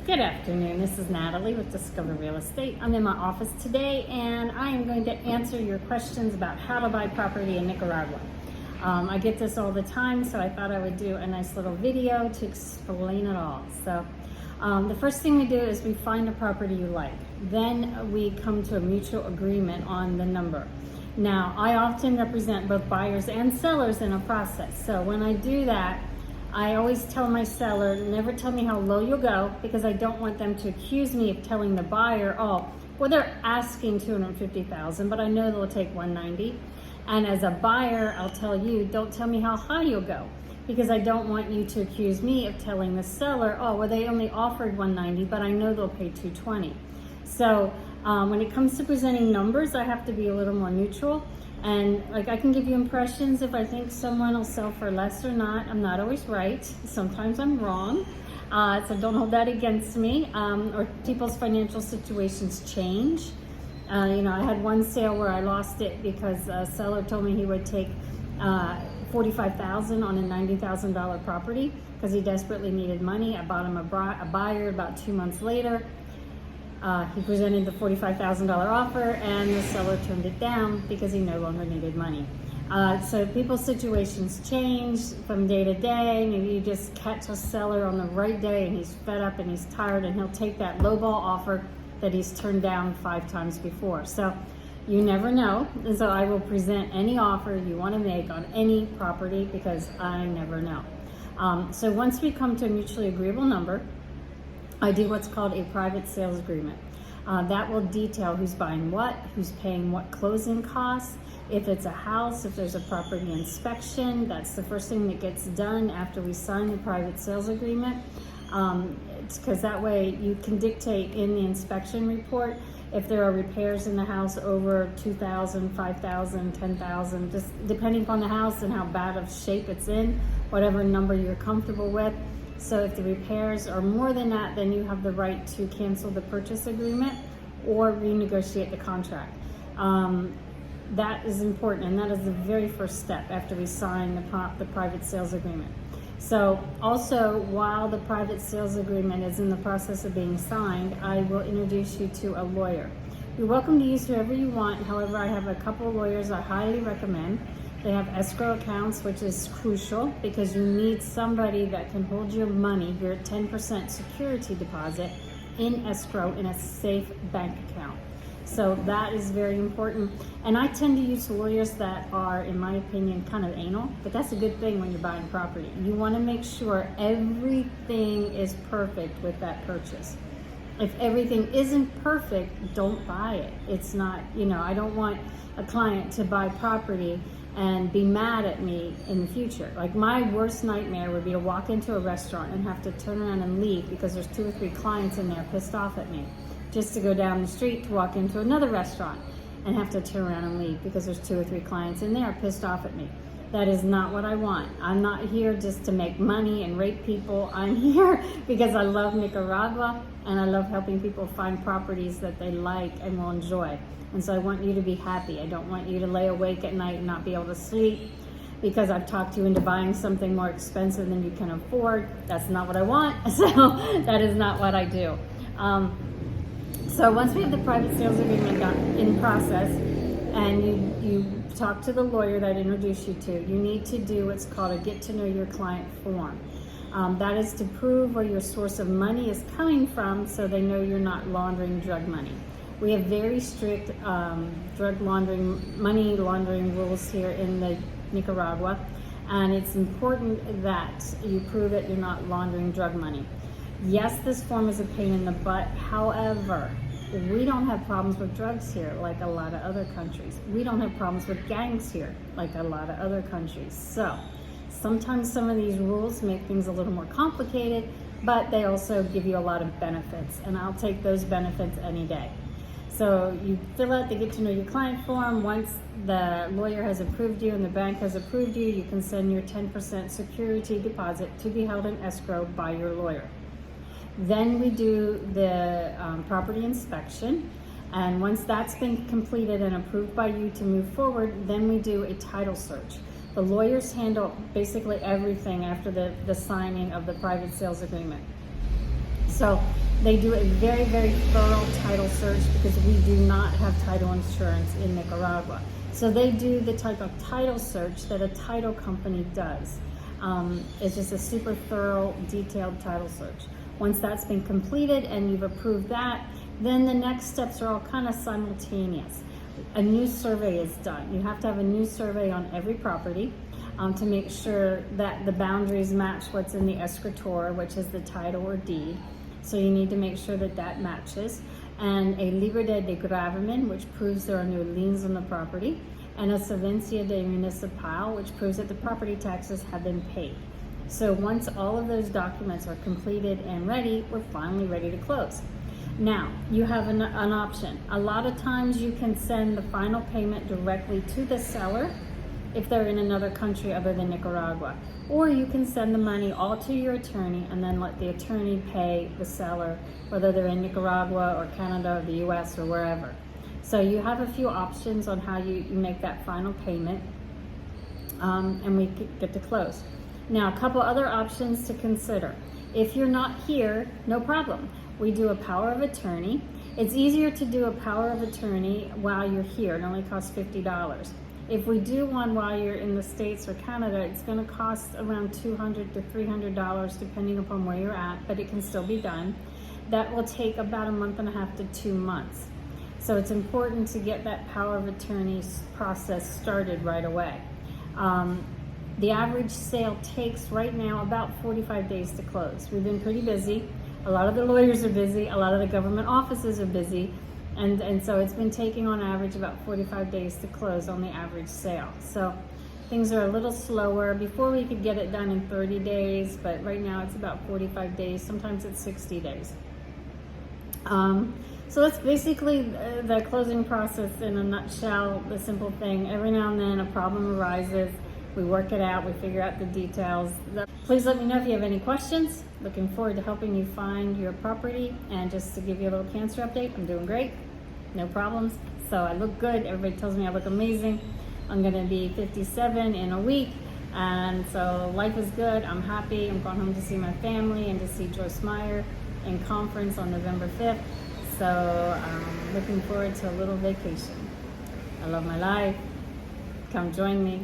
Good afternoon, this is Natalie with Discover Real Estate. I'm in my office today and I am going to answer your questions about how to buy property in Nicaragua. I get this all the time, so I thought I would do a nice little video to explain it all. So the first thing we do is we find a property you like. Then we come to a mutual agreement on the number. Now, I often represent both buyers and sellers in a process. So when I do that, I always tell my seller, never tell me how low you'll go, because I don't want them to accuse me of telling the buyer, oh, well, they're asking $250,000, but I know they'll take $190. And as a buyer, I'll tell you, don't tell me how high you'll go, because I don't want you to accuse me of telling the seller, oh, well, they only offered $190, but I know they'll pay $220. So when it comes to presenting numbers, I have to be a little more neutral. And like, I can give you impressions if I think someone will sell for less or not. I'm not always right. Sometimes I'm wrong. So don't hold that against me. Or people's financial situations change. I had one sale where I lost it because a seller told me he would take $45,000 on a $90,000 property because he desperately needed money. I bought him a buyer about 2 months later. He presented the $45,000 offer and the seller turned it down because he no longer needed money. So people's situations change from day to day. Maybe you just catch a seller on the right day and he's fed up and he's tired and he'll take that lowball offer that he's turned down 5 times before. So you never know. And so I will present any offer you want to make on any property because I never know. So once we come to a mutually agreeable number, I do what's called a private sales agreement. That will detail who's buying what, who's paying what closing costs. If it's a house, if there's a property inspection, that's the first thing that gets done after we sign the private sales agreement. It's because that way you can dictate in the inspection report if there are repairs in the house over $2,000, $5,000, $10,000, just depending upon the house and how bad of shape it's in, whatever number you're comfortable with. So if the repairs are more than that, then you have the right to cancel the purchase agreement or renegotiate the contract. That is important, and that is the very first step after we sign the private sales agreement. So also, while the private sales agreement is in the process of being signed, I will introduce you to a lawyer. You're welcome to use whoever you want. However, I have a couple of lawyers I highly recommend. They have escrow accounts, which is crucial because you need somebody that can hold your money, your 10% security deposit, in escrow in a safe bank account. So that is very important. And I tend to use lawyers that are, in my opinion, kind of anal, but that's a good thing when you're buying property. You want to make sure everything is perfect with that purchase. If everything isn't perfect, don't buy it. It's not, I don't want a client to buy property and be mad at me in the future. Like, my worst nightmare would be to walk into a restaurant and have to turn around and leave because there's 2 or 3 clients in there pissed off at me, just to go down the street to walk into another restaurant and have to turn around and leave because there's 2 or 3 clients in there pissed off at me. That is not what I want. I'm not here just to make money and rape people. I'm here because I love Nicaragua and I love helping people find properties that they like and will enjoy. And so I want you to be happy. I don't want you to lay awake at night and not be able to sleep because I've talked you into buying something more expensive than you can afford. That's not what I want. So that is not what I do. So once we have the private sales agreement in process and you talk to the lawyer that I introduced you to, you need to do what's called a get to know your client form. That is to prove where your source of money is coming from so they know you're not laundering drug money. We have very strict drug laundering, money laundering rules here in Nicaragua, and it's important that you prove that you're not laundering drug money. Yes, this form is a pain in the butt. However, we don't have problems with drugs here like a lot of other countries. We don't have problems with gangs here like a lot of other countries. So sometimes some of these rules make things a little more complicated, but they also give you a lot of benefits, and I'll take those benefits any day. So you fill out the get to know your client form. Once the lawyer has approved you and the bank has approved you, you can send your 10% security deposit to be held in escrow by your lawyer. Then we do the property inspection, and once that's been completed and approved by you to move forward, then we do a title search. The lawyers handle basically everything after the signing of the private sales agreement. So They do a very, very thorough title search because we do not have title insurance in Nicaragua. So they do the type of title search that a title company does. It's just a super thorough, detailed title search. Once that's been completed and you've approved that, then the next steps are all kind of simultaneous. A new survey is done. You have to have a new survey on every property to make sure that the boundaries match what's in the escritor, which is the title or deed. So you need to make sure that that matches. And a libre de gravamen, which proves there are no liens on the property, and a servencia de municipal, which proves that the property taxes have been paid. So once all of those documents are completed and ready, we're finally ready to close. Now, you have an option. A lot of times you can send the final payment directly to the seller if they're in another country other than Nicaragua. Or you can send the money all to your attorney and then let the attorney pay the seller, whether they're in Nicaragua or Canada or the US or wherever. So you have a few options on how you make that final payment, and we get to close. Now, a couple other options to consider. If you're not here, no problem. We do a power of attorney. It's easier to do a power of attorney while you're here. It only costs $50. If we do one while you're in the States or Canada, it's going to cost around $200 to $300 depending upon where you're at, but it can still be done. That will take about a month and a half to 2 months. So it's important to get that power of attorney process started right away. The average sale takes right now about 45 days to close. We've been pretty busy. A lot of the lawyers are busy. A lot of the government offices are busy. And so it's been taking on average about 45 days to close on the average sale. So things are a little slower. Before we could get it done in 30 days, but right now it's about 45 days. Sometimes it's 60 days. So that's basically the closing process in a nutshell, the simple thing. Every now and then a problem arises. We work it out, we figure out the details. Please let me know if you have any questions. Looking forward to helping you find your property. And just to give you a little cancer update, I'm doing great, no problems. So I look good, everybody tells me I look amazing. I'm gonna be 57 in a week, and so life is good, I'm happy. I'm going home to see my family and to see Joyce Meyer in conference on November 5th. So I'm looking forward to a little vacation. I love my life, come join me.